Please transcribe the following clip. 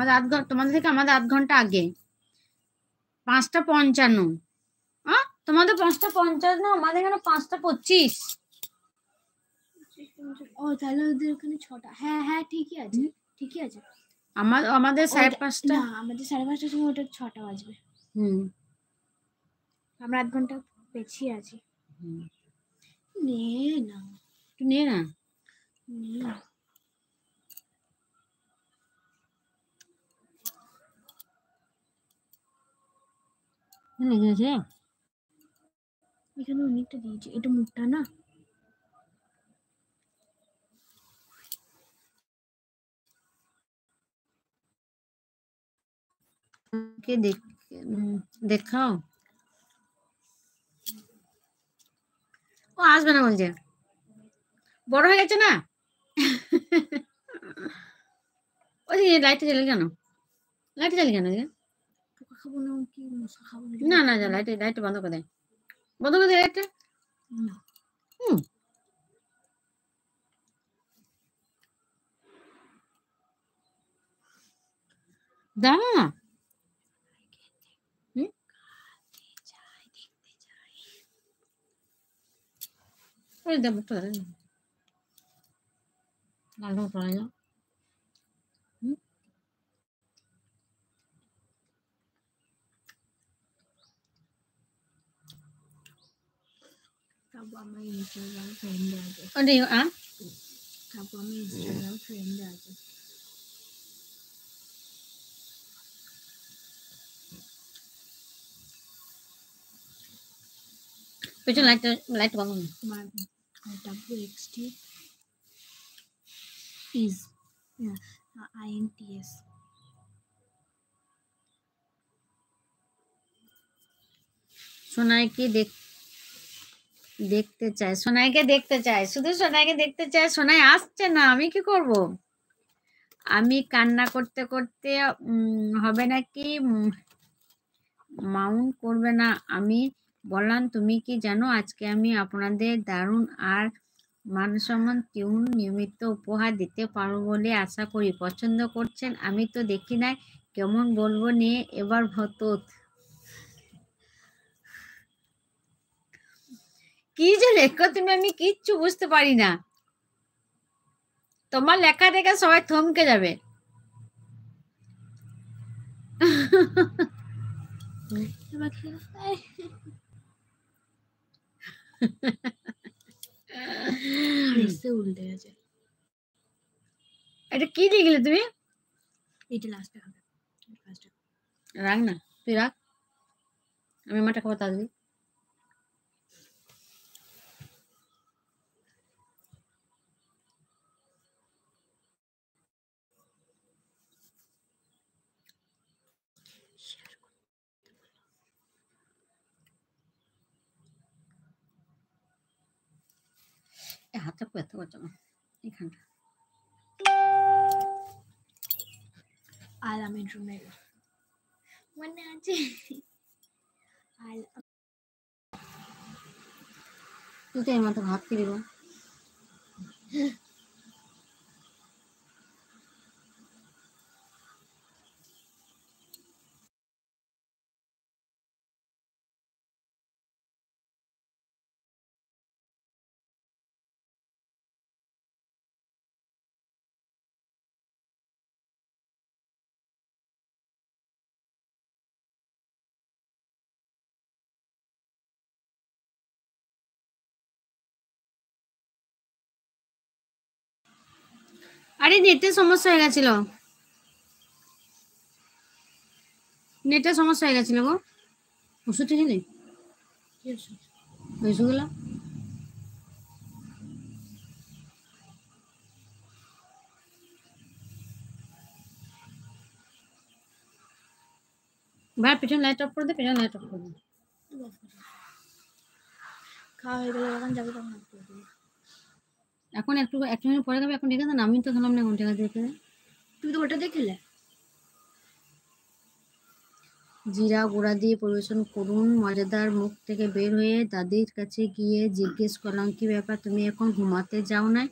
আমাদের তোমাদের থেকে আমাদের 8 ঘন্টা আগে। 5:55। তোমাদের 5:55, আমাদের এখানে 5:25। ও তাহলে ওদের ওখানে 6টা। হ্যাঁ হ্যাঁ ঠিকই আছে, ঠিকই আছে। আমাদের 5:30। না, আমাদের 5:30টার সময় ওটা 6টা বাজবে। আমরা 8 ঘন্টা পেছিয়ে আছি। নে না, তুই নে না। এখানে অনেকটা দিয়েছি, এটা মুখটা না। দেখাও। ও আসবে না বলছে, বড় হয়ে গেছে না। ওই লাইটটা জ্বালে কেন? লাইটটা জ্বালি কেন? খাবো না কি মশা খাবো না না, লাইটটা বন্ধ করে দে, বন্ধ করে দে লাইটটা। দাও না। ওই দেব তো লাল পড়ে যাও। খাবো, আমার ইনস্টাগ্রাম ফ্রেন্ড আছে। খাবো, আমি ইনস্টাগ্রাম ফ্রেন্ড আছে। পেছনে লাইট বন্ধ করুন। তোমার WXT is INTS। সোনাইকে দেখতে চায়, সোনাইকে দেখতে চায়, শুধু সোনাইকে দেখতে চায়। সোনাই আসছে না, আমি কি করব? আমি কান্না করতে করতে হবে নাকি মাউন্ট করবে না। আমি বললাম, তুমি কি জানো আজকে আমি আপনাদের দারুণ আর মানসম্মান টিউন নিয়মিত উপহার দিতে পারবো বলে আশা করি। পছন্দ করছেন? আমি তো দেখি নাই, কেমন বলবো নিয়ে এবার ভতত। কি যে লেখো তুমি, আমি কিচ্ছু বুঝতে পারি না। তোমার লেখা দেখে সবাই থমকে যাবে। উল্টে গেছে। এটা কি লিখলে তুমি? এটা লাস্টে হবে, রাখ না, তুই রাখ, আমি মাটা খাবার তা দিই। হাতটা ব্যথা করছে না এখানটা। আলামের রুমে মনে আছে? তুই তো এর মতো ভাত কি দিব? আরে নেটের সমস্যা হয়ে গেছিল, নেটের সমস্যা হয়ে গেছিল গো। ওষুধ খেলি? ওষুধগুলো ভাই, পিছনে লাইট অফ করে দে, পিছনে লাইট অফ করে দে। খাওয়া হয়ে গেলে যখন যাবে তখন এখন একটু 1 মিনিট পরে যাবে, এখন দেখে দেন। আমি তো খেলাম না এখন, টাকা দেখে। তুই তো ওটা দেখলে। জিরা গুঁড়া দিয়ে পরিবেশন করুন মজাদার। মুখ থেকে বের হয়ে দাদির কাছে গিয়ে জিজ্ঞেস করলাম, কি ব্যাপার, তুমি এখন ঘুমাতে যাও না?